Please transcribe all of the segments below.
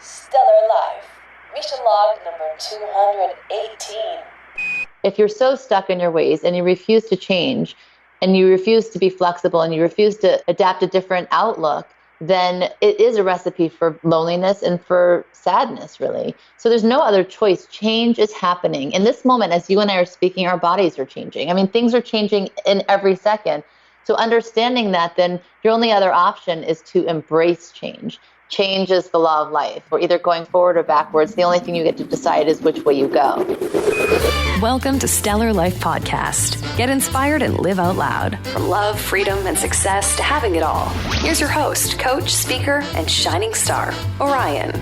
Stellar Life, mission log number 218. If you're so stuck in your ways and you refuse to change and you refuse to be flexible and you refuse to adapt a different outlook, then it is a recipe for loneliness and for sadness, really. So there's no other choice. Change is happening. In this moment, as you and I are speaking, our bodies are changing. I mean, things are changing in every second. So understanding that, then your only other option is to embrace change. Change is the law of life. We're either going forward or backwards. The only thing you get to decide is which way you go. Welcome to Stellar Life Podcast. Get inspired and live out loud. From love, freedom, and success to having it all. Here's your host, coach, speaker, and shining star, Orion.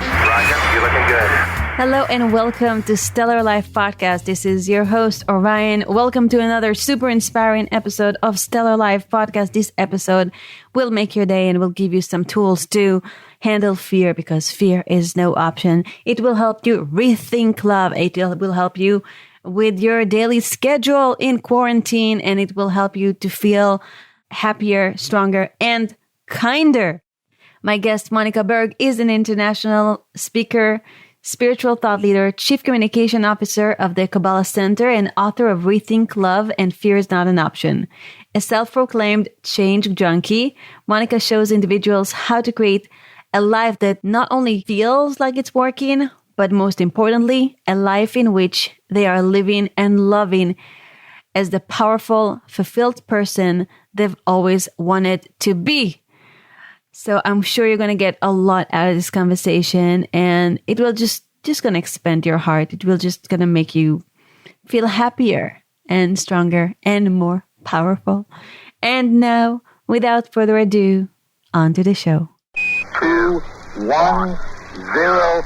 Roger, you're looking good. Hello and welcome to Stellar Life Podcast. This is your host, Orion. Welcome to another super inspiring episode of Stellar Life Podcast. This episode will make your day and will give you some tools to handle fear, because fear is no option. It will help you rethink love. It will help you with your daily schedule in quarantine, and it will help you to feel happier, stronger, and kinder. My guest, Monica Berg, is an international speaker, spiritual thought leader, chief communication officer of the Kabbalah Center, and author of Rethink Love and Fear is Not an Option. A self-proclaimed change junkie, Monica shows individuals how to create a life that not only feels like it's working, but most importantly, a life in which they are living and loving as the powerful, fulfilled person they've always wanted to be. So I'm sure you're going to get a lot out of this conversation, and it will just going to expand your heart. It will just going to make you feel happier and stronger and more powerful. And now, without further ado, on to the show. 2, 1, 0.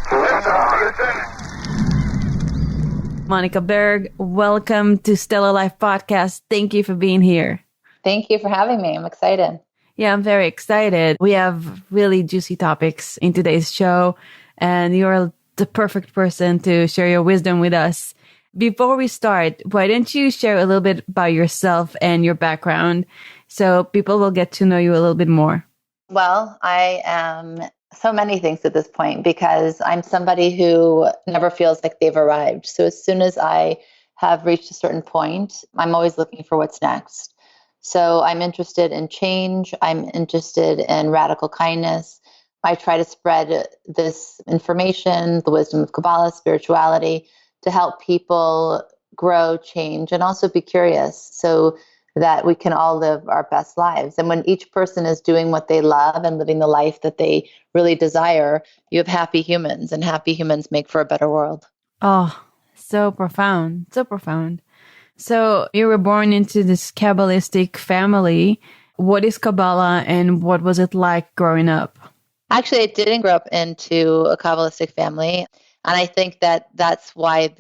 Monica Berg, welcome to Stellar Life Podcast. Thank you for being here. Thank you for having me. I'm excited. Yeah, I'm very excited. We have really juicy topics in today's show, and you're the perfect person to share your wisdom with us. Before we start, why don't you share a little bit about yourself and your background so people will get to know you a little bit more? Well, I am so many things at this point because I'm somebody who never feels like they've arrived. So as soon as I have reached a certain point, I'm always looking for what's next. So I'm interested in change. I'm interested in radical kindness. I try to spread this information, the wisdom of Kabbalah, spirituality, to help people grow, change, and also be curious so that we can all live our best lives. And when each person is doing what they love and living the life that they really desire, you have happy humans, and happy humans make for a better world. Oh, so profound, so profound. So you were born into this Kabbalistic family. What is Kabbalah and what was it like growing up? Actually, I didn't grow up into a Kabbalistic family. And I think that that's why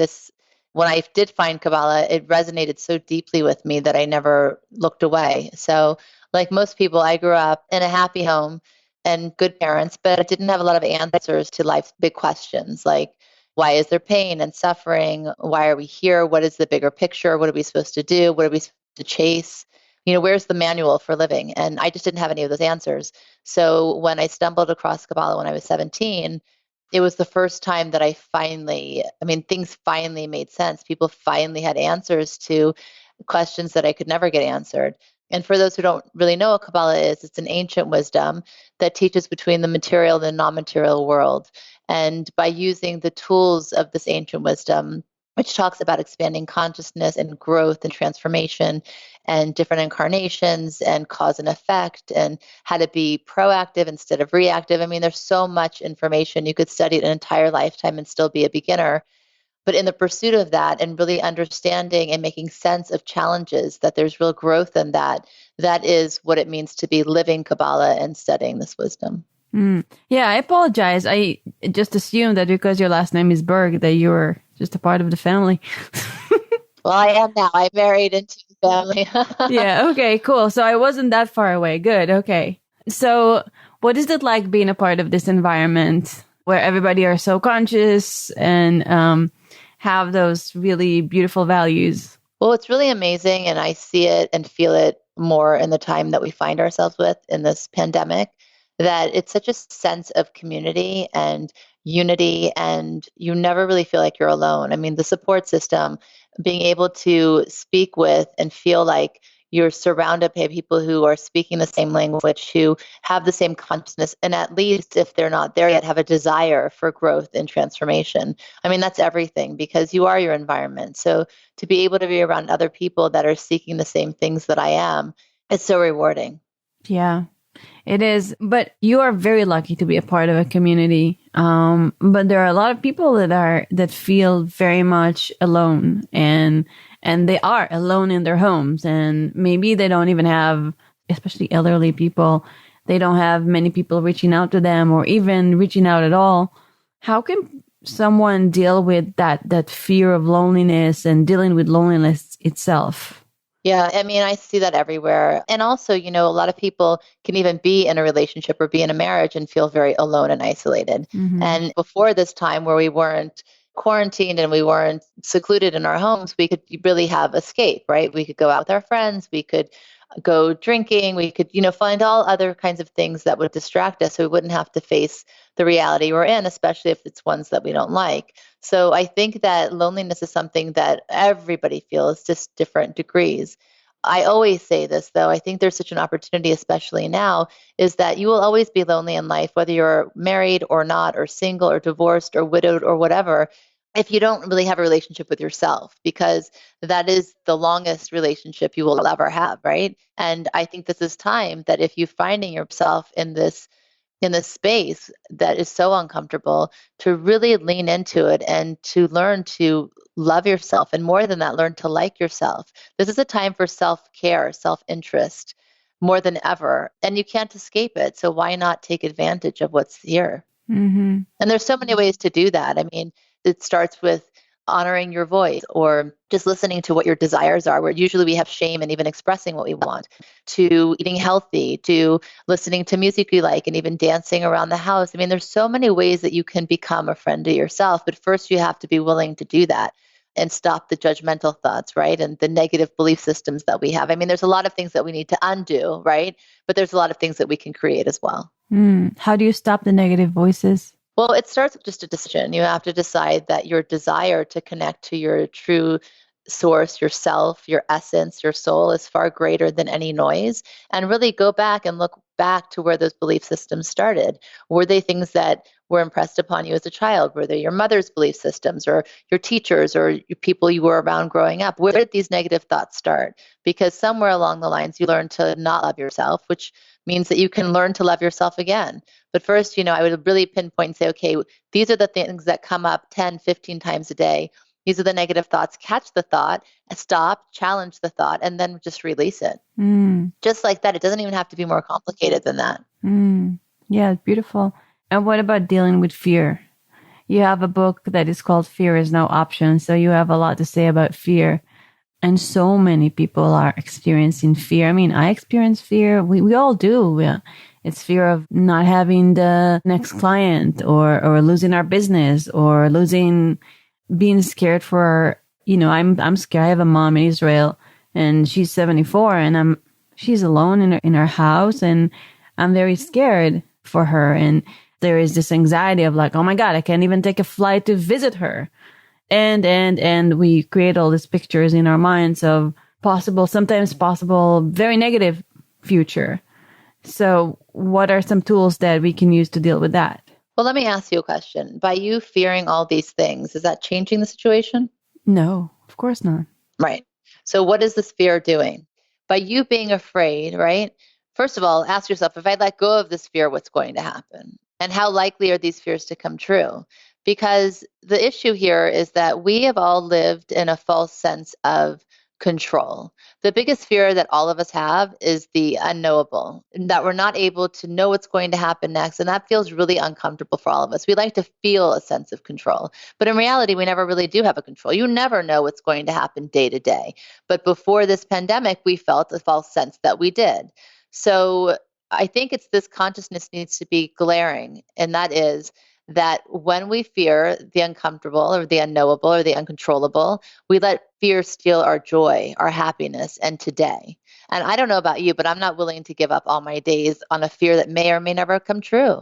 when I did find Kabbalah, it resonated so deeply with me that I never looked away. So like most people, I grew up in a happy home and good parents, but I didn't have a lot of answers to life's big questions, like, why is there pain and suffering? Why are we here? What is the bigger picture? What are we supposed to do? What are we supposed to chase? Where's the manual for living? And I just didn't have any of those answers. So when I stumbled across Kabbalah when I was 17, it was the first time that things finally made sense. People finally had answers to questions that I could never get answered. And for those who don't really know what Kabbalah is, it's an ancient wisdom that teaches between the material and the non-material world. And by using the tools of this ancient wisdom, which talks about expanding consciousness and growth and transformation and different incarnations and cause and effect and how to be proactive instead of reactive. I mean, there's so much information. You could study it an entire lifetime and still be a beginner. But in the pursuit of that and really understanding and making sense of challenges, that there's real growth in that, that is what it means to be living Kabbalah and studying this wisdom. Yeah, I apologize. I just assumed that because your last name is Berg, that you were just a part of the family. Well, I am now. I married into the family. Yeah, okay, cool. So I wasn't that far away. Good, okay. So what is it like being a part of this environment where everybody are so conscious and have those really beautiful values? Well, it's really amazing, and I see it and feel it more in the time that we find ourselves with in this pandemic. that it's such a sense of community and unity, and you never really feel like you're alone. I mean, the support system, being able to speak with and feel like you're surrounded by people who are speaking the same language, who have the same consciousness, and at least if they're not there yet, have a desire for growth and transformation. I mean, that's everything, because you are your environment. So to be able to be around other people that are seeking the same things that I am, it's so rewarding. Yeah, it is. But you are very lucky to be a part of a community. But there are a lot of people that feel very much alone, and they are alone in their homes, and maybe they don't even have, especially elderly people, they don't have many people reaching out to them or even reaching out at all. How can someone deal with that fear of loneliness and dealing with loneliness itself? Yeah, I mean, I see that everywhere. And also, a lot of people can even be in a relationship or be in a marriage and feel very alone and isolated. Mm-hmm. And before this time where we weren't quarantined and we weren't secluded in our homes, we could really have escape, right? We could go out with our friends, we could go drinking, we could, find all other kinds of things that would distract us so we wouldn't have to face the reality we're in, especially if it's ones that we don't like. So I think that loneliness is something that everybody feels, just different degrees. I always say this, though, I think there's such an opportunity, especially now, is that you will always be lonely in life, whether you're married or not, or single or divorced or widowed or whatever, if you don't really have a relationship with yourself, because that is the longest relationship you will ever have, right? And I think this is time that if you're finding yourself in this space that is so uncomfortable, to really lean into it and to learn to love yourself. And more than that, learn to like yourself. This is a time for self-care, self-interest more than ever. And you can't escape it. So why not take advantage of what's here? Mm-hmm. And there's so many ways to do that. I mean, it starts with honoring your voice, or just listening to what your desires are, where usually we have shame in even expressing what we want, to eating healthy, to listening to music you like, and even dancing around the house. I mean, there's so many ways that you can become a friend to yourself, but first you have to be willing to do that and stop the judgmental thoughts, right? And the negative belief systems that we have. I mean, there's a lot of things that we need to undo, right? But there's a lot of things that we can create as well. How do you stop the negative voices? Well, it starts with just a decision. You have to decide that your desire to connect to your true source, yourself, your essence, your soul is far greater than any noise. And really go back and look back to where those belief systems started. Were they things that were impressed upon you as a child? Were they your mother's belief systems, or your teachers, or your people you were around growing up? Where did these negative thoughts start? Because somewhere along the lines, you learn to not love yourself, which means that you can learn to love yourself again. But first, I would really pinpoint and say, okay, these are the things that come up 10, 15 times a day. These are the negative thoughts. Catch the thought, stop, challenge the thought, and then just release it. Just like that. It doesn't even have to be more complicated than that. Yeah, beautiful. And what about dealing with fear? You have a book that is called Fear is No Option. So you have a lot to say about fear. And so many people are experiencing fear. I mean, I experience fear. We all do. It's fear of not having the next client, or losing our business, or being scared for, I'm scared. I have a mom in Israel, and she's 74, and she's alone in her house, and I'm very scared for her. And there is this anxiety of like, oh my God, I can't even take a flight to visit her. And we create all these pictures in our minds of sometimes possible, very negative future. So what are some tools that we can use to deal with that? Well, let me ask you a question. By you fearing all these things, is that changing the situation? No, of course not. Right. So what is this fear doing? By you being afraid, right? First of all, ask yourself, if I let go of this fear, what's going to happen? And how likely are these fears to come true? Because the issue here is that we have all lived in a false sense of control. The biggest fear that all of us have is the unknowable, that we're not able to know what's going to happen next. And that feels really uncomfortable for all of us. We like to feel a sense of control. But in reality, we never really do have a control. You never know what's going to happen day to day. But before this pandemic, we felt a false sense that we did. So I think it's this consciousness needs to be glaring. And that is that when we fear the uncomfortable or the unknowable or the uncontrollable, we let fear steal our joy, our happiness, and today. And I don't know about you, but I'm not willing to give up all my days on a fear that may or may never come true.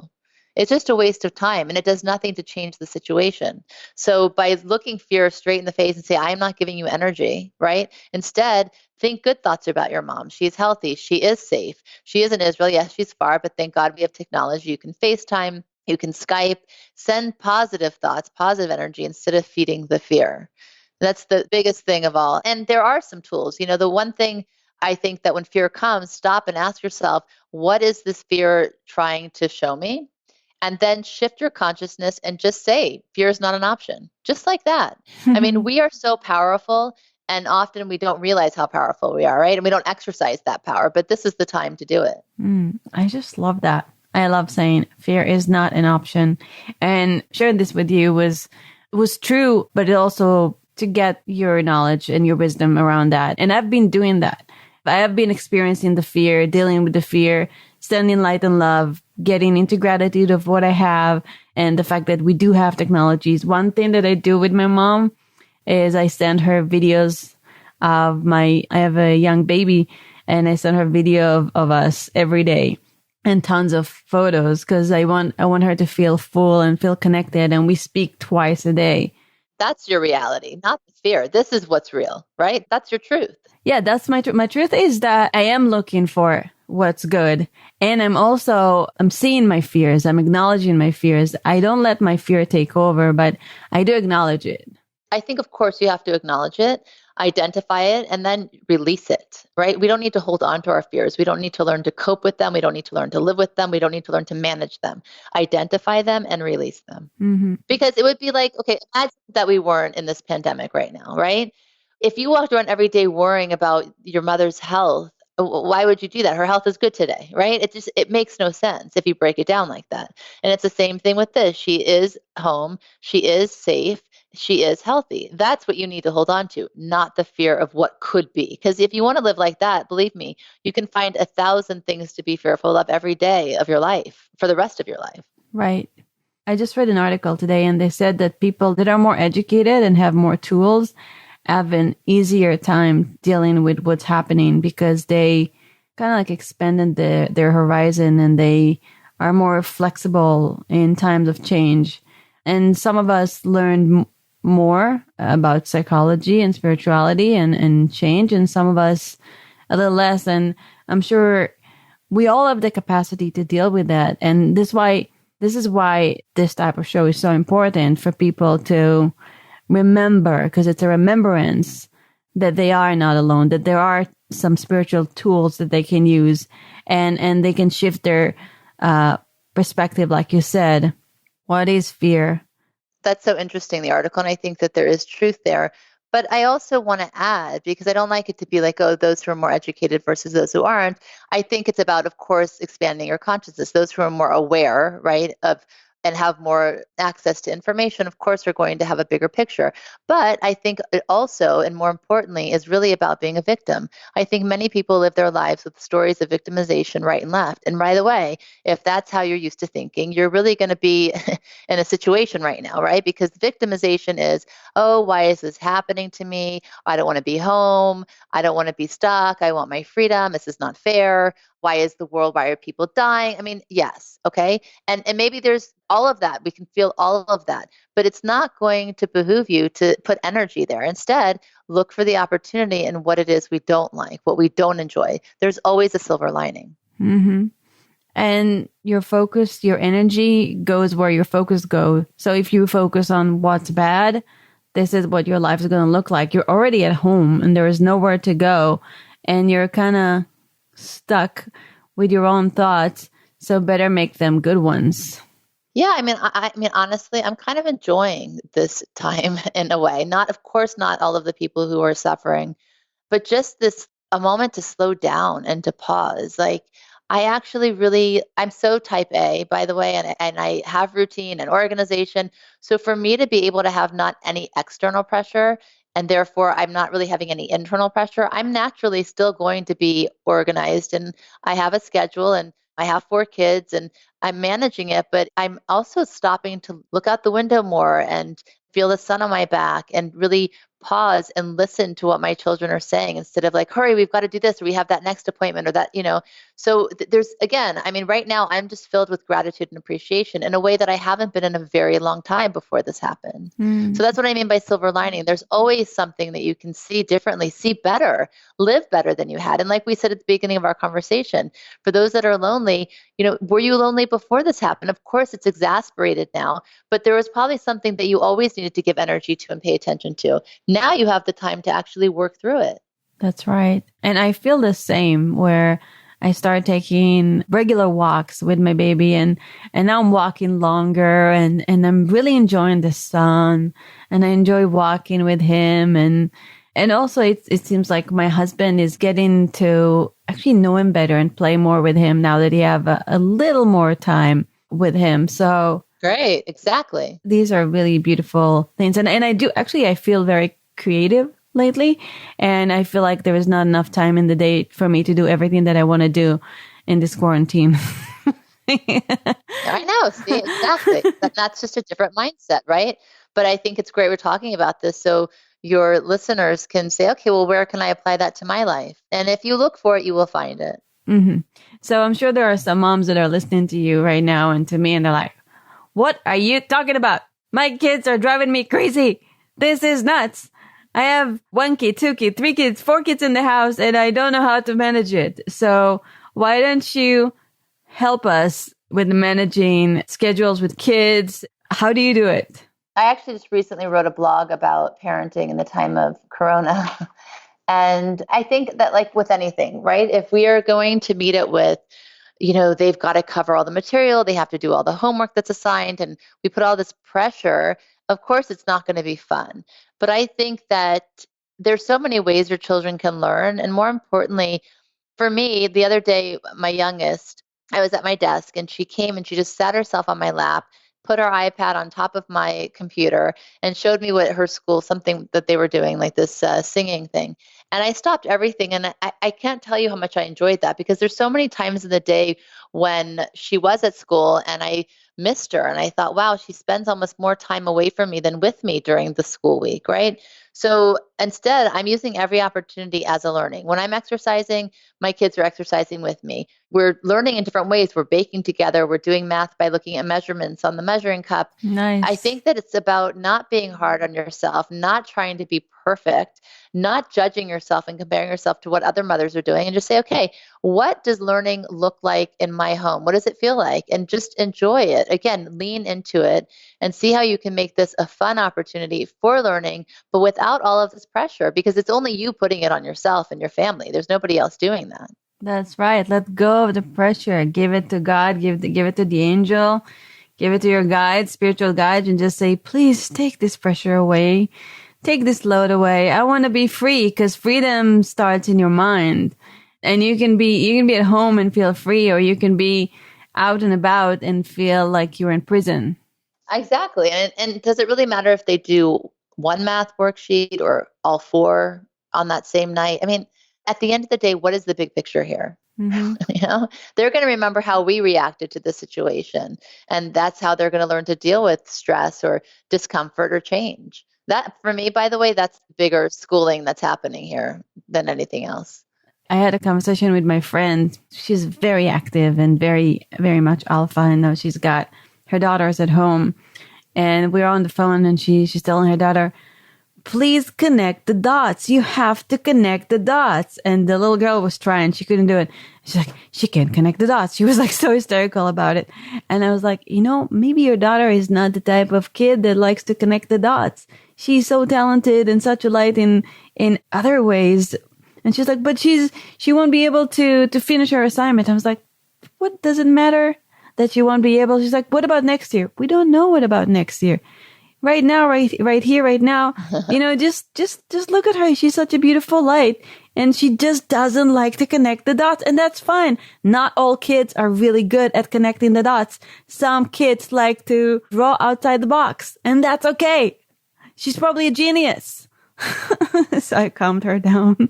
It's just a waste of time and it does nothing to change the situation. So by looking fear straight in the face and say, I am not giving you energy, right? Instead, think good thoughts about your mom. She's healthy. She is safe. She is in Israel. Yes, she's far, but thank God we have technology. You can FaceTime, you can Skype, send positive thoughts, positive energy instead of feeding the fear. That's the biggest thing of all. And there are some tools. The one thing I think that when fear comes, stop and ask yourself, what is this fear trying to show me? And then shift your consciousness and just say, fear is not an option. Just like that. I mean, we are so powerful and often we don't realize how powerful we are, right? And we don't exercise that power, but this is the time to do it. I just love that. I love saying fear is not an option. And sharing this with you was true, but it also to get your knowledge and your wisdom around that. And I've been doing that. I have been experiencing the fear, dealing with the fear, standing light and love, getting into gratitude of what I have and the fact that we do have technologies. One thing that I do with my mom is I send her videos of I have a young baby and I send her video of us every day and tons of photos because I want her to feel full and feel connected. And we speak twice a day. That's your reality, not the fear. This is what's real, right? That's your truth. Yeah, that's my truth is that I am looking for what's good. And I'm seeing my fears. I'm acknowledging my fears. I don't let my fear take over, but I do acknowledge it. I think, of course, you have to acknowledge it, identify it, and then release it, right? We don't need to hold on to our fears. We don't need to learn to cope with them. We don't need to learn to live with them. We don't need to learn to manage them. Identify them and release them. Mm-hmm. Because it would be like, okay, imagine that we weren't in this pandemic right now, right? If you walked around every day worrying about your mother's health, why would you do that? Her health is good today, right? It makes no sense if you break it down like that. And it's the same thing with this. She is home. She is safe. She is healthy. That's what you need to hold on to, not the fear of what could be. Because if you want to live like that, believe me, you can find 1,000 things to be fearful of every day of your life for the rest of your life. Right. I just read an article today and they said that people that are more educated and have more tools have an easier time dealing with what's happening because they kind of like expanded their horizon and they are more flexible in times of change. And some of us learned more about psychology and spirituality and change, and some of us a little less. And I'm sure we all have the capacity to deal with that. And this is why this type of show is so important for people to remember, because it's a remembrance that they are not alone, that there are some spiritual tools that they can use and they can shift their perspective, like you said. What is fear? That's so interesting, the article, and I think that there is truth there. But I also want to add, because I don't like it to be like, oh, those who are more educated versus those who aren't. I think it's about, of course, expanding your consciousness. Those who are more aware, right, of and have more access to information, of course, are going to have a bigger picture. But I think it also, and more importantly, is really about being a victim. I think many people live their lives with stories of victimization right and left. And by the way, if that's how you're used to thinking, you're really going to be in a situation right now, right? Because victimization is, oh, why is this happening to me? I don't want to be home. I don't want to be stuck. I want my freedom. This is not fair. Why is the world, why are people dying? I mean, yes, okay. And maybe there's all of that. We can feel all of that, but it's not going to behoove you to put energy there. Instead, look for the opportunity in what it is we don't like, what we don't enjoy. There's always a silver lining. Mm-hmm. And your focus, your energy goes where your focus goes. So if you focus on what's bad, this is what your life is going to look like. You're already at home and there is nowhere to go and you're kind of stuck with your own thoughts. So better make them good ones. Yeah, I mean, honestly, I'm kind of enjoying this time in a way. Of course, not all of the people who are suffering, but just a moment to slow down and to pause. Like, I'm so type A, by the way, and I have routine and organization. So for me to be able to have not any external pressure, and therefore I'm not really having any internal pressure, I'm naturally still going to be organized. And I have a schedule and I have 4 kids and I'm managing it, but I'm also stopping to look out the window more and feel the sun on my back and really pause and listen to what my children are saying instead of like, hurry, we've got to do this, or we have that next appointment or that, So there's, again, I mean, right now I'm just filled with gratitude and appreciation in a way that I haven't been in a very long time before this happened. So that's what I mean by silver lining. There's always something that you can see differently, see better, live better than you had. And like we said at the beginning of our conversation, for those that are lonely, were you lonely before this happened? Of course, it's exasperated now, but there was probably something that you always needed to give energy to and pay attention to. Now you have the time to actually work through it. That's right. And I feel the same where I started taking regular walks with my baby and now I'm walking longer and I'm really enjoying the sun and I enjoy walking with him. And also it seems like my husband is getting to actually know him better and play more with him now that he have a little more time with him. So great. Exactly. These are really beautiful things. And I feel very creative lately. And I feel like there is not enough time in the day for me to do everything that I want to do in this quarantine. I know. See, exactly. That's just a different mindset, right? But I think it's great we're talking about this. So your listeners can say, okay, well, where can I apply that to my life? And if you look for it, you will find it. Mm-hmm. So I'm sure there are some moms that are listening to you right now and to me, and they're like, what are you talking about? My kids are driving me crazy. This is nuts. I have 1 kid, 2 kids, 3 kids, 4 kids in the house, and I don't know how to manage it. So why don't you help us with managing schedules with kids? How do you do it? I actually just recently wrote a blog about parenting in the time of Corona. And I think that like with anything, right? If we are going to meet it with, they've got to cover all the material, they have to do all the homework that's assigned, and we put all this pressure, of course, it's not going to be fun. But I think that there's so many ways your children can learn. And more importantly, for me, the other day, my youngest, I was at my desk and she came and she just sat herself on my lap, put her iPad on top of my computer and showed me what her school, something that they were doing, like this singing thing. And I stopped everything. And I can't tell you how much I enjoyed that because there's so many times in the day when she was at school and I missed her. And I thought, wow, she spends almost more time away from me than with me during the school week, right? So instead, I'm using every opportunity as a learning. When I'm exercising, my kids are exercising with me. We're learning in different ways. We're baking together. We're doing math by looking at measurements on the measuring cup. Nice. I think that it's about not being hard on yourself, not trying to be perfect, not judging yourself and comparing yourself to what other mothers are doing, and just say, okay, what does learning look like in my home? What does it feel like? And just enjoy it. Again, lean into it and see how you can make this a fun opportunity for learning, but without all of this pressure, because it's only you putting it on yourself and your family. There's nobody else doing that. That's right. Let go of the pressure. Give it to God. Give it to the angel. Give it to your guide, spiritual guide, and just say, please take this pressure away. Take this load away. I want to be free, because freedom starts in your mind. And you can be at home and feel free, or you can be out and about and feel like you're in prison. Exactly. And does it really matter if they do one math worksheet or all 4 on that same night? I mean, at the end of the day, what is the big picture here? Mm-hmm. They're going to remember how we reacted to the situation. And that's how they're going to learn to deal with stress or discomfort or change. That, for me, by the way, that's bigger schooling that's happening here than anything else. I had a conversation with my friend. She's very active and very, very much alpha. And now she's got her daughters at home. And we're on the phone and she's telling her daughter, please connect the dots. You have to connect the dots. And the little girl was trying. She couldn't do it. She's like, she can't connect the dots. She was like so hysterical about it. And I was like, maybe your daughter is not the type of kid that likes to connect the dots. She's so talented and such a light in other ways. And she's like, but she won't be able to finish her assignment. I was like, what does it matter that she won't be able? She's like, what about next year? We don't know what about next year. Right now, right here, right now, just look at her. She's such a beautiful light, and she just doesn't like to connect the dots, and that's fine. Not all kids are really good at connecting the dots. Some kids like to draw outside the box, and that's okay. She's probably a genius. So I calmed her down.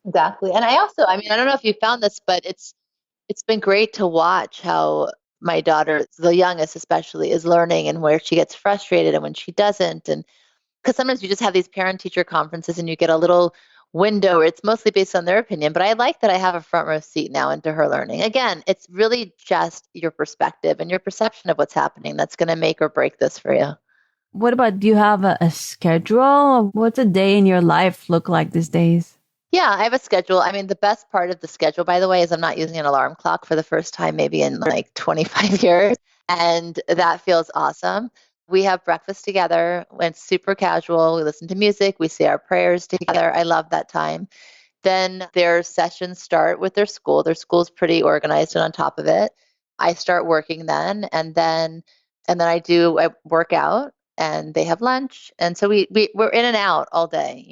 Exactly. And I don't know if you found this, but it's been great to watch how my daughter, the youngest especially, is learning and where she gets frustrated and when she doesn't. And because sometimes you just have these parent-teacher conferences and you get a little window where it's mostly based on their opinion. But I like that I have a front row seat now into her learning. Again, it's really just your perspective and your perception of what's happening that's going to make or break this for you. What about, do you have a schedule? What's a day in your life look like these days? Yeah, I have a schedule. I mean, the best part of the schedule, by the way, is I'm not using an alarm clock for the first time maybe in like 25 years. And that feels awesome. We have breakfast together when it's super casual. We listen to music. We say our prayers together. I love that time. Then their sessions start with their school. Their school's pretty organized and on top of it. I start working then, and then I work out and they have lunch. And so we're in and out all day,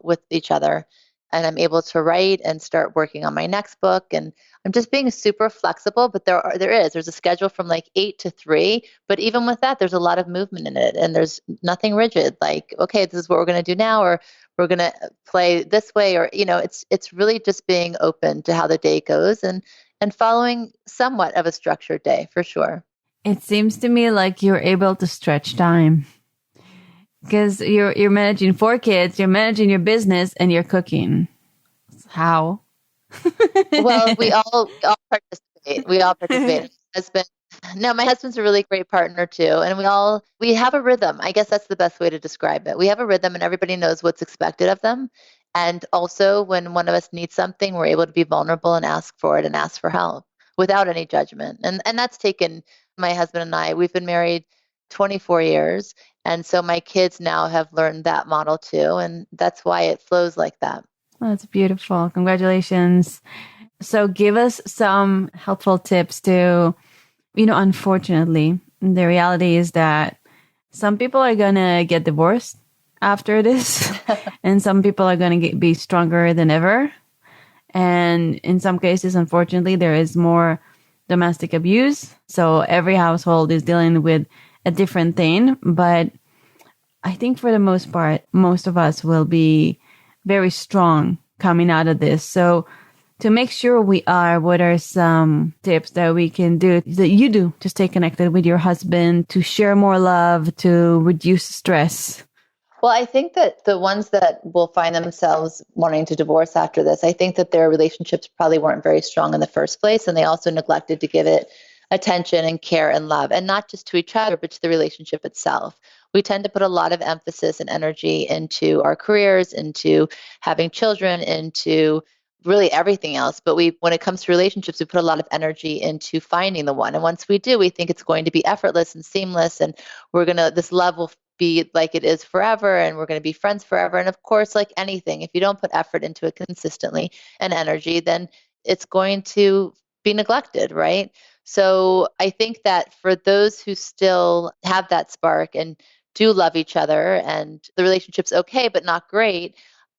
with each other. And I'm able to write and start working on my next book. And I'm just being super flexible, but there's a schedule from like 8 to 3. But even with that, there's a lot of movement in it and there's nothing rigid. Like, okay, this is what we're going to do now, or we're going to play this way, or, it's really just being open to how the day goes and following somewhat of a structured day for sure. It seems to me like you're able to stretch time because you're managing 4 kids, you're managing your business, and you're cooking. How? Well, we all participate. We all participate. My husband's a really great partner too. And we have a rhythm. I guess that's the best way to describe it. We have a rhythm and everybody knows what's expected of them. And also when one of us needs something, we're able to be vulnerable and ask for it and ask for help without any judgment. And that's taken my husband and I, we've been married 24 years. And so my kids now have learned that model too. And that's why it flows like that. Oh, that's beautiful. Congratulations. So give us some helpful tips to, unfortunately, the reality is that some people are going to get divorced after this, and some people are going to be stronger than ever. And in some cases, unfortunately, there is more domestic abuse. So every household is dealing with a different thing. But I think for the most part, most of us will be very strong coming out of this. So to make sure we are, what are some tips that we can do, that you do to stay connected with your husband, to share more love, to reduce stress? Well, I think that the ones that will find themselves wanting to divorce after this, I think that their relationships probably weren't very strong in the first place, and they also neglected to give it attention and care and love, and not just to each other, but to the relationship itself. We tend to put a lot of emphasis and energy into our careers, into having children, into really everything else. But when it comes to relationships, we put a lot of energy into finding the one. And once we do, we think it's going to be effortless and seamless, and this love will be like it is forever, and we're going to be friends forever. And of course, like anything, if you don't put effort into it consistently and energy, then it's going to be neglected, right? So I think that for those who still have that spark and do love each other and the relationship's okay, but not great,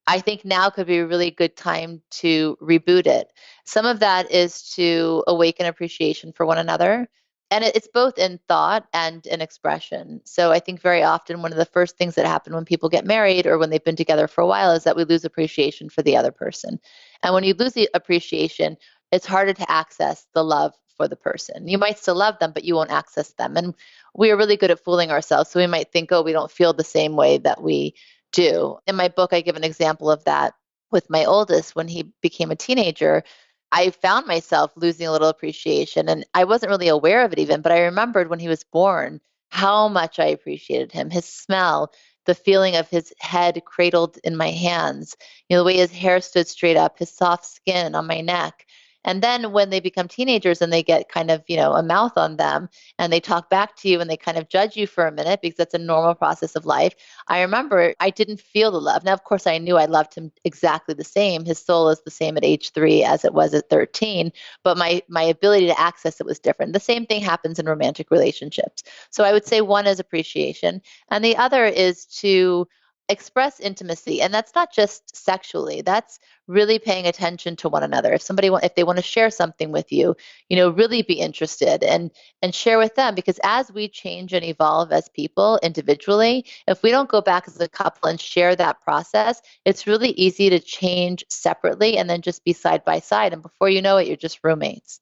I think now could be a really good time to reboot it. Some of that is to awaken appreciation for one another. And it's both in thought and in expression. So I think very often one of the first things that happen when people get married or when they've been together for a while is that we lose appreciation for the other person. And when you lose the appreciation, it's harder to access the love for the person. You might still love them, but you won't access them. And we are really good at fooling ourselves. So we might think, oh, we don't feel the same way that we do. In my book, I give an example of that with my oldest. When he became a teenager, I found myself losing a little appreciation, and I wasn't really aware of it even, but I remembered when he was born how much I appreciated him, his smell, the feeling of his head cradled in my hands, the way his hair stood straight up, his soft skin on my neck. And then when they become teenagers and they get kind of, a mouth on them and they talk back to you and they kind of judge you for a minute because that's a normal process of life. I remember I didn't feel the love. Now, of course, I knew I loved him exactly the same. His soul is the same at age 3 as it was at 13, but my ability to access it was different. The same thing happens in romantic relationships. So I would say one is appreciation, and the other is to express intimacy. And that's not just sexually, that's really paying attention to one another. If they want to share something with you, really be interested and share with them, because as we change and evolve as people individually, if we don't go back as a couple and share that process, it's really easy to change separately and then just be side by side. And before you know it, you're just roommates.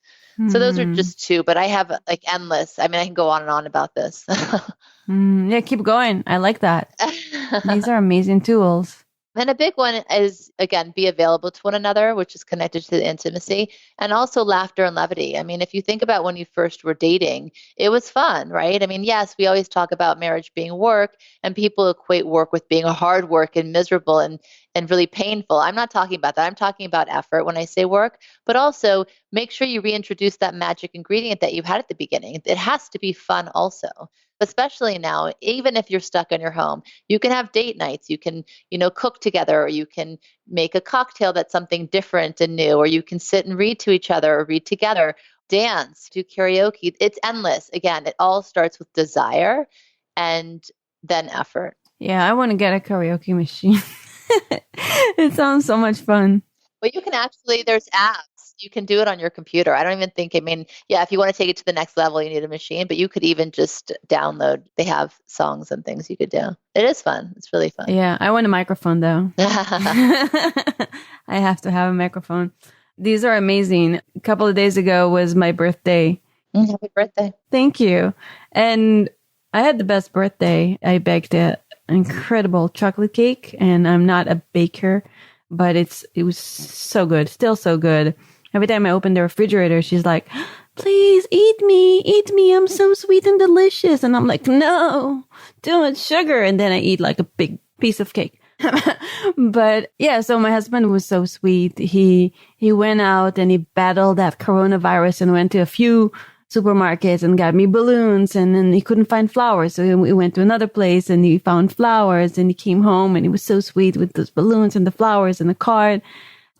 So those are just two, but I have like endless. I mean, I can go on and on about this. Yeah, keep going. I like that. These are amazing tools. And a big one is, again, be available to one another, which is connected to the intimacy, and also laughter and levity. I mean, if you think about when you first were dating, it was fun, right? I mean, yes, we always talk about marriage being work, and people equate work with being a hard work and miserable and really painful. I'm not talking about that. I'm talking about effort when I say work, but also make sure you reintroduce that magic ingredient that you had at the beginning. It has to be fun also. Especially now, even if you're stuck in your home, you can have date nights. You can, cook together, or you can make a cocktail that's something different and new, or you can sit and read to each other or read together, dance, do karaoke. It's endless. Again, it all starts with desire and then effort. Yeah, I want to get a karaoke machine. It sounds so much fun. Well, you can actually, there's apps. You can do it on your computer. I don't even think, if you want to take it to the next level, you need a machine, but you could even just download. They have songs and things you could do. It is fun. It's really fun. Yeah, I want a microphone though. I have to have a microphone. These are amazing. A couple of days ago was my birthday. Happy birthday. Thank you. And I had the best birthday. I baked an incredible chocolate cake, and I'm not a baker, but it was so good, still so good. Every time I open the refrigerator, she's like, please eat me. I'm so sweet and delicious. And I'm like, no, too much sugar. And then I eat like a big piece of cake. But yeah, so my husband was so sweet. He went out and he battled that coronavirus and went to a few supermarkets and got me balloons, and then he couldn't find flowers. So we went to another place and he found flowers, and he came home and he was so sweet with those balloons and the flowers and the card.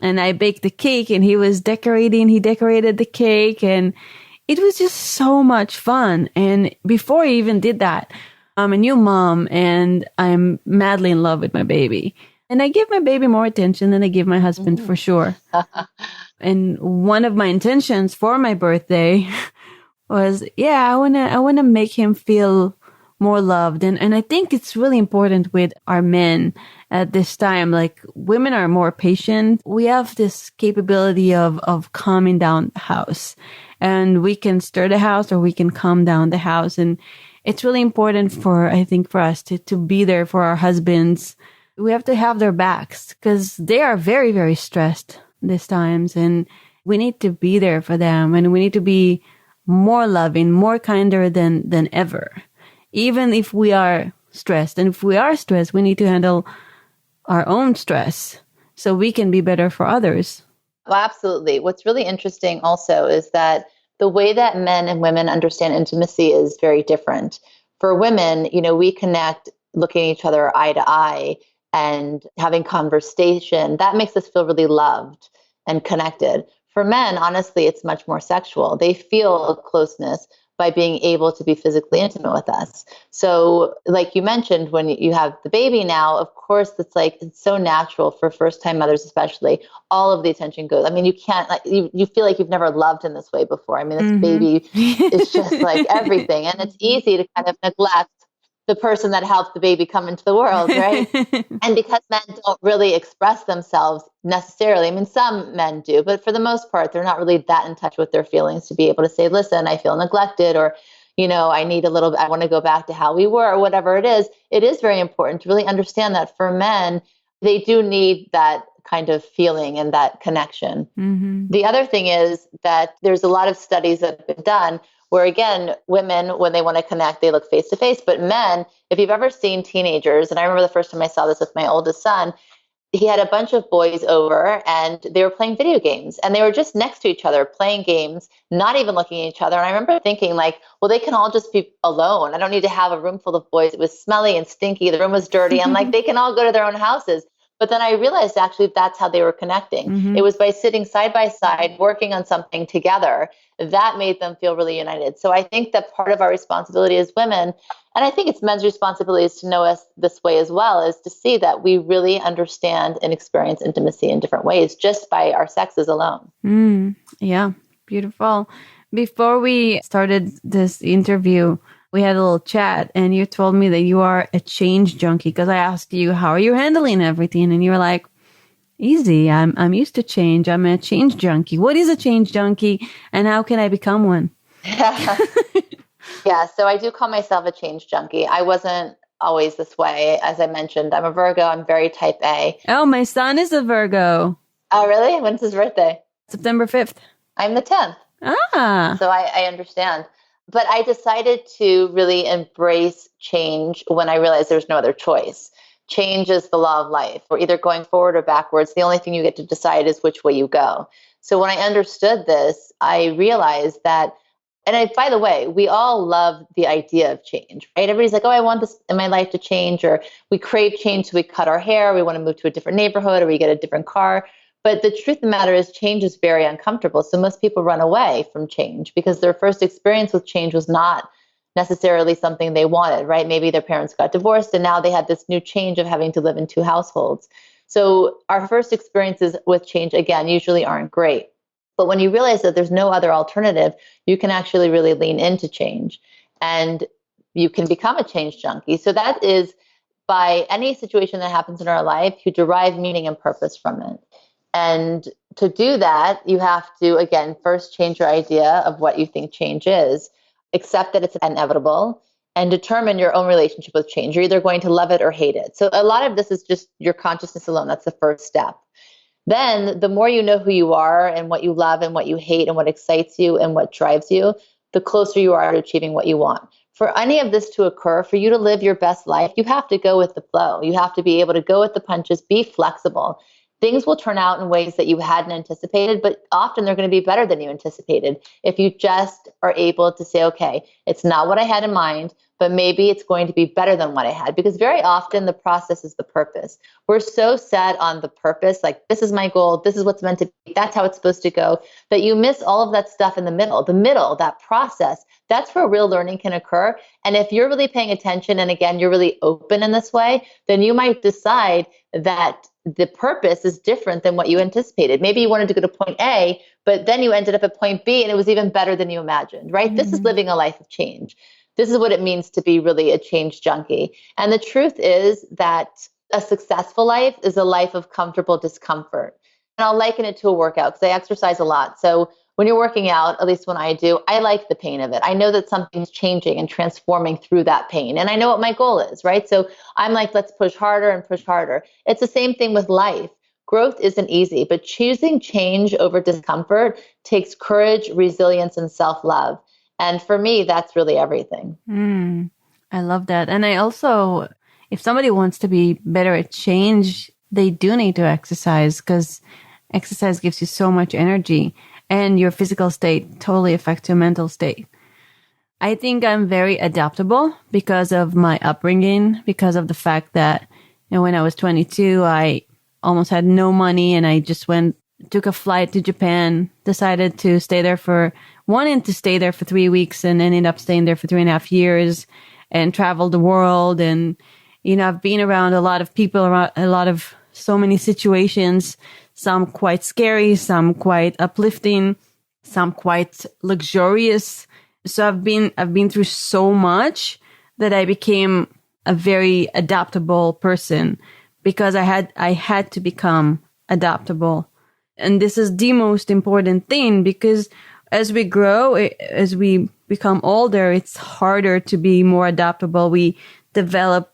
And I baked the cake and he was decorating. He decorated the cake and it was just so much fun. And before I even did that, I'm a new mom and I'm madly in love with my baby. And I give my baby more attention than I give my husband for sure. And one of my intentions for my birthday was, I want to make him feel more loved. And I think it's really important with our men at this time. Like, women are more patient. We have this capability of calming down the house, and we can stir the house or we can calm down the house. And it's really important for us to be there for our husbands. We have to have their backs because they are very, very stressed these times, and we need to be there for them, and we need to be more loving, more kinder than ever. Even if we are stressed. And if we are stressed, we need to handle our own stress so we can be better for others. Well, absolutely. What's really interesting also is that the way that men and women understand intimacy is very different. For women, we connect looking at each other eye to eye and having conversation. That makes us feel really loved and connected. For men, honestly, it's much more sexual. They feel a closeness by being able to be physically intimate with us. So like you mentioned, when you have the baby now, of course, it's so natural for first-time mothers, especially, all of the attention goes. I mean, you can't, you feel like you've never loved in this way before. I mean, this baby is just like everything. And it's easy to kind of neglect the person that helped the baby come into the world, right? And because men don't really express themselves necessarily, I mean, some men do, but for the most part, they're not really that in touch with their feelings to be able to say, listen, I feel neglected, or, I want to go back to how we were, or whatever it is. It is very important to really understand that for men, they do need that kind of feeling and that connection. Mm-hmm. The other thing is that there's a lot of studies that have been done where, again, women, when they want to connect, they look face to face. But men, if you've ever seen teenagers, and I remember the first time I saw this with my oldest son, he had a bunch of boys over and they were playing video games, and they were just next to each other playing games, not even looking at each other. And I remember thinking well, they can all just be alone. I don't need to have a room full of boys. It was smelly and stinky. The room was dirty. I'm like, they can all go to their own houses. But then I realized actually that's how they were connecting. It was by sitting side by side, working on something together, that made them feel really united. So I think that part of our responsibility as women, and I think it's men's responsibility, is to know us this way as well, is to see that we really understand and experience intimacy in different ways just by our sexes alone. Yeah, beautiful. Before we started this interview, we had a little chat and you told me that you are a change junkie because I asked you, how are you handling everything? And you were like, easy. I'm used to change. I'm a change junkie. What is a change junkie and how can I become one? Yeah, so I do call myself a change junkie. I wasn't always this way. As I mentioned, I'm a Virgo. I'm very type A. Oh, my son is a Virgo. Oh, really? When's his birthday? September 5th. I'm the 10th. Ah. So I understand. But I decided to really embrace change when I realized there's no other choice. Change is the law of life. We're either going forward or backwards. The only thing you get to decide is which way you go. So when I understood this, I realized that, and by the way, we all love the idea of change, right? Everybody's like, oh, I want this in my life to change, or we crave change, so we cut our hair, we want to move to a different neighborhood, or we get a different car. But the truth of the matter is change is very uncomfortable. So most people run away from change because their first experience with change was not necessarily something they wanted, right? Maybe their parents got divorced and now they had this new change of having to live in two households. So our first experiences with change, again, usually aren't great. But when you realize that there's no other alternative, you can actually really lean into change and you can become a change junkie. So that is, by any situation that happens in our life, you derive meaning and purpose from it. And to do that, you have to, again, first change your idea of what you think change is, accept that it's inevitable, and determine your own relationship with change. You're either going to love it or hate it. So a lot of this is just your consciousness alone. That's the first step. Then the more you know who you are and what you love and what you hate and what excites you and what drives you, the closer you are to achieving what you want. For any of this to occur, for you to live your best life, you have to go with the flow. You have to be able to go with the punches, be flexible. Things will turn out in ways that you hadn't anticipated, but often they're going to be better than you anticipated. If you just are able to say, okay, it's not what I had in mind, but maybe it's going to be better than what I had. Because very often the process is the purpose. We're so set on the purpose, like this is my goal, this is what's meant to be, that's how it's supposed to go, that you miss all of that stuff in the middle. The middle, that process, that's where real learning can occur. And if you're really paying attention, and again, you're really open in this way, then you might decide that the purpose is different than what you anticipated. Maybe you wanted to go to point A, but then you ended up at point B and it was even better than you imagined, right? This is living a life of change. This is what it means to be really a change junkie. And the truth is that a successful life is a life of comfortable discomfort. And I'll liken it to a workout because I exercise a lot. So when you're working out, at least when I do, I like the pain of it. I know that something's changing and transforming through that pain. And I know what my goal is, right? So I'm like, let's push harder and push harder. It's the same thing with life. Growth isn't easy, but choosing change over discomfort takes courage, resilience, and self-love. And for me, that's really everything. I love that. And I also, if somebody wants to be better at change, they do need to exercise because exercise gives you so much energy. And your physical state totally affects your mental state. I think I'm very adaptable because of my upbringing, because of the fact that, you know, when I was 22, I almost had no money and I just took a flight to Japan, decided to wanted to stay there for 3 weeks and ended up staying there for 3.5 years and traveled the world. And, you know, I've been around a lot of people, around so many situations, some quite scary, some quite uplifting, some quite luxurious. So I've been through so much that I became a very adaptable person because I had to become adaptable. And this is the most important thing because as we grow, as we become older, it's harder to be more adaptable. We develop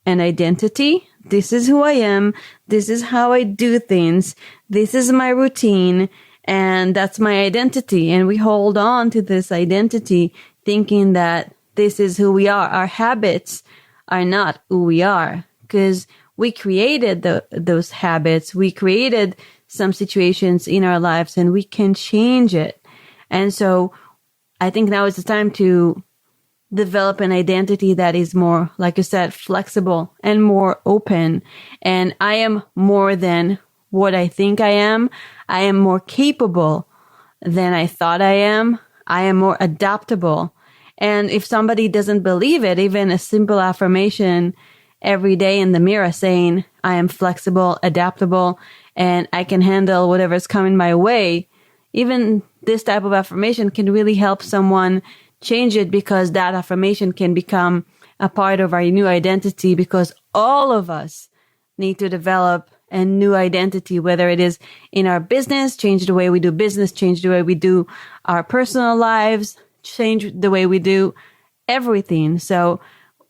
an identity. This is who I am. This is how I do things. This is my routine. And that's my identity. And we hold on to this identity thinking that this is who we are. Our habits are not who we are because we created those habits. We created some situations in our lives and we can change it. And so I think now is the time to develop an identity that is more, like you said, flexible and more open. And I am more than what I think I am. I am more capable than I thought I am. I am more adaptable. And if somebody doesn't believe it, even a simple affirmation every day in the mirror saying, I am flexible, adaptable, and I can handle whatever's coming my way, even this type of affirmation can really help someone change it, because that affirmation can become a part of our new identity, because all of us need to develop a new identity, whether it is in our business, change the way we do business, change the way we do our personal lives, change the way we do everything. So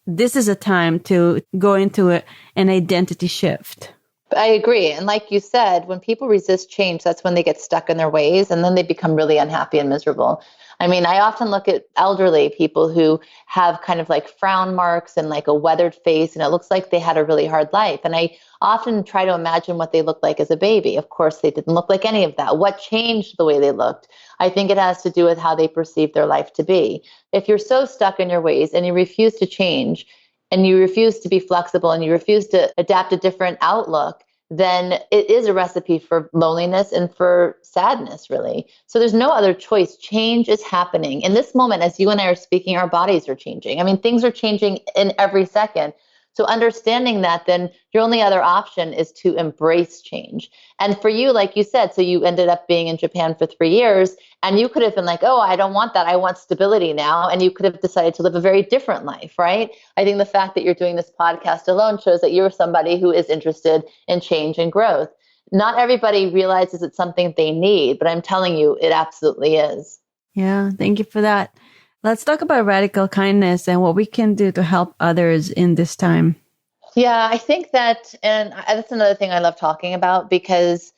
this is a time to go into an identity shift. I agree. And like you said, when people resist change, that's when they get stuck in their ways and then they become really unhappy and miserable. I mean, I often look at elderly people who have kind of like frown marks and like a weathered face, and it looks like they had a really hard life. And I often try to imagine what they looked like as a baby. Of course, they didn't look like any of that. What changed the way they looked? I think it has to do with how they perceive their life to be. If you're so stuck in your ways and you refuse to change, and you refuse to be flexible, and you refuse to adapt a different outlook, then it is a recipe for loneliness and for sadness, really. So there's no other choice. Change is happening. In this moment, as you and I are speaking, our bodies are changing. I mean, things are changing in every second. So understanding that, then your only other option is to embrace change. And for you, like you said, so you ended up being in Japan for 3 years, and you could have been like, oh, I don't want that. I want stability now. And you could have decided to live a very different life, right? I think the fact that you're doing this podcast alone shows that you're somebody who is interested in change and growth. Not everybody realizes it's something they need, but I'm telling you, it absolutely is. Yeah, thank you for that. Let's talk about radical kindness and what we can do to help others in this time. Yeah, I think that, and that's another thing I love talking about, because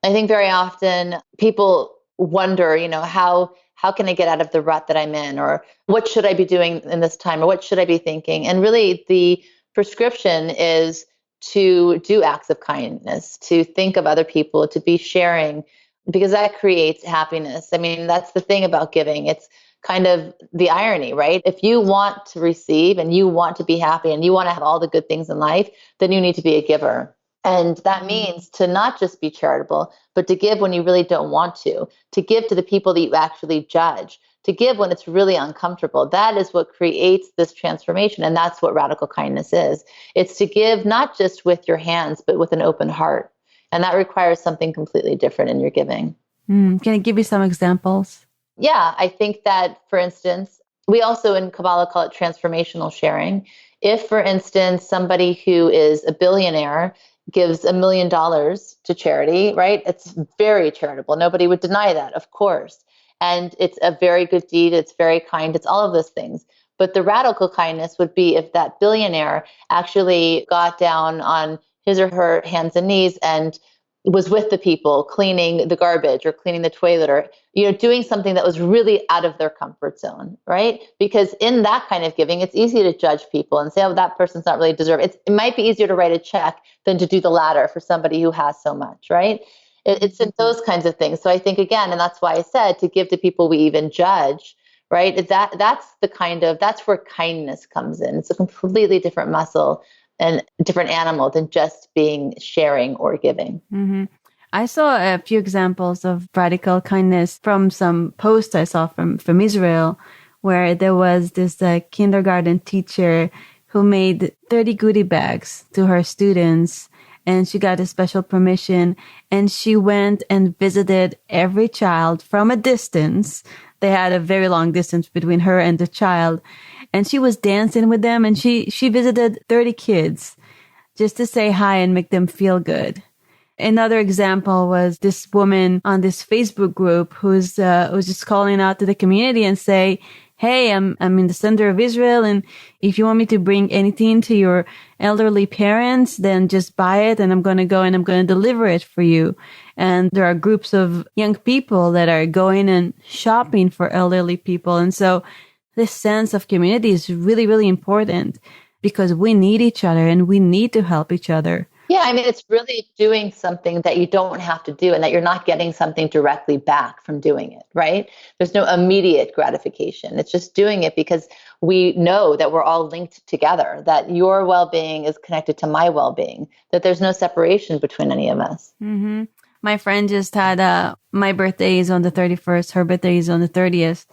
I think very often people wonder, how can I get out of the rut that I'm in, or what should I be doing in this time, or what should I be thinking? And really the prescription is to do acts of kindness, to think of other people, to be sharing, because that creates happiness. I mean, that's the thing about giving. It's kind of the irony, right? If you want to receive and you want to be happy and you want to have all the good things in life, then you need to be a giver. And that means to not just be charitable, but to give when you really don't want to give to the people that you actually judge, to give when it's really uncomfortable. That is what creates this transformation. And that's what radical kindness is. It's to give not just with your hands, but with an open heart. And that requires something completely different in your giving. Can I give you some examples? Yeah, I think that, for instance, we also in Kabbalah call it transformational sharing. If, for instance, somebody who is a billionaire gives $1 million to charity, right? It's very charitable. Nobody would deny that, of course. And it's a very good deed. It's very kind. It's all of those things. But the radical kindness would be if that billionaire actually got down on his or her hands and knees and was with the people cleaning the garbage or cleaning the toilet, or doing something that was really out of their comfort zone, right? Because in that kind of giving, it's easy to judge people and say, oh, that person's not really deserving. It might be easier to write a check than to do the latter for somebody who has so much, right? It's in those kinds of things. So I think, again, and that's why I said to give to people we even judge, right? That's where kindness comes in. It's a completely different muscle and different animal than just being sharing or giving. Mm-hmm. I saw a few examples of radical kindness from some posts I saw from Israel, where there was this kindergarten teacher who made 30 goodie bags to her students, and she got a special permission, and she went and visited every child from a distance. They had a very long distance between her and the child. And she was dancing with them, and she visited 30 kids just to say hi and make them feel good. Another example was this woman on this Facebook group who's was just calling out to the community and say, hey, I'm in the center of Israel, and if you want me to bring anything to your elderly parents, then just buy it, and I'm going to go and I'm going to deliver it for you. And there are groups of young people that are going and shopping for elderly people. And so this sense of community is really, really important, because we need each other and we need to help each other. Yeah, I mean, it's really doing something that you don't have to do and that you're not getting something directly back from doing it, right? There's no immediate gratification. It's just doing it because we know that we're all linked together, that your well-being is connected to my well-being, that there's no separation between any of us. Mm-hmm. My friend just had, my birthday is on the 31st. Her birthday is on the 30th.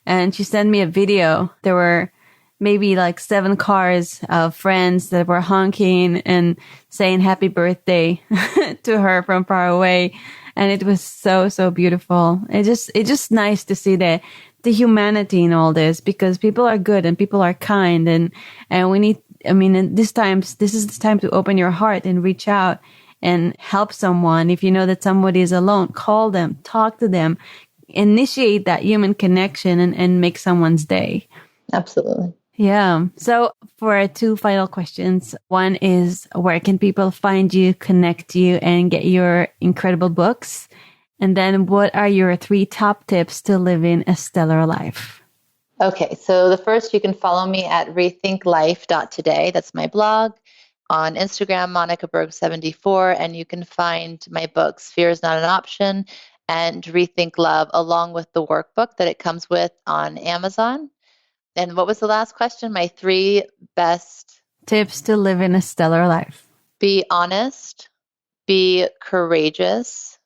And she sent me a video. There were maybe like 7 cars of friends that were honking and saying happy birthday to her from far away. And it was so, so beautiful. It's just nice to see the humanity in all this, because people are good and people are kind. And we need, I mean, this is the time to open your heart and reach out and help someone. If you know that somebody is alone, call them, talk to them, initiate that human connection and make someone's day. Absolutely. Yeah. So for our 2 final questions, one is, where can people find you, connect you, and get your incredible books? And then what are your 3 top tips to living a stellar life? Okay. So the first, you can follow me at rethinklife.today. That's my blog. On Instagram, Monica Berg 74. And you can find my books, Fear is Not an Option and Rethink Love, along with the workbook that it comes with, on Amazon. And what was the last question? My 3 best tips to live in a stellar life. Be honest, be courageous,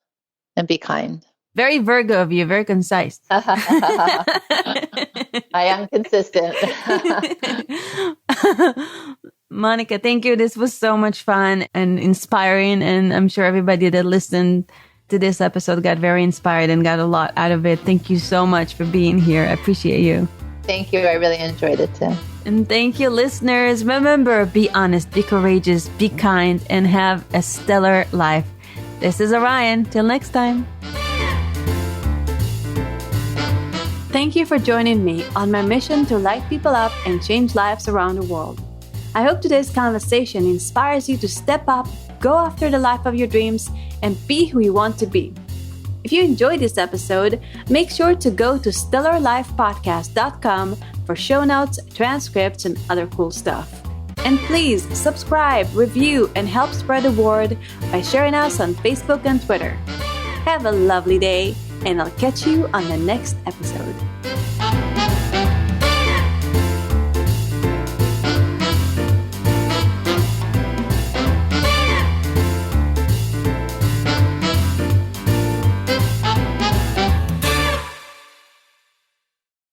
and be kind. Very Virgo of you, very concise. I am consistent. Monica, thank you. This was so much fun and inspiring. And I'm sure everybody that listened to this episode got very inspired and got a lot out of it. Thank you so much for being here. I appreciate you. Thank you. I really enjoyed it too. And thank you, listeners. Remember, be honest, be courageous, be kind, and have a stellar life. This is Orion. Till next time. Thank you for joining me on my mission to light people up and change lives around the world. I hope today's conversation inspires you to step up, go after the life of your dreams, and be who you want to be. If you enjoyed this episode, make sure to go to stellarlifepodcast.com for show notes, transcripts, and other cool stuff. And please subscribe, review, and help spread the word by sharing us on Facebook and Twitter. Have a lovely day, and I'll catch you on the next episode.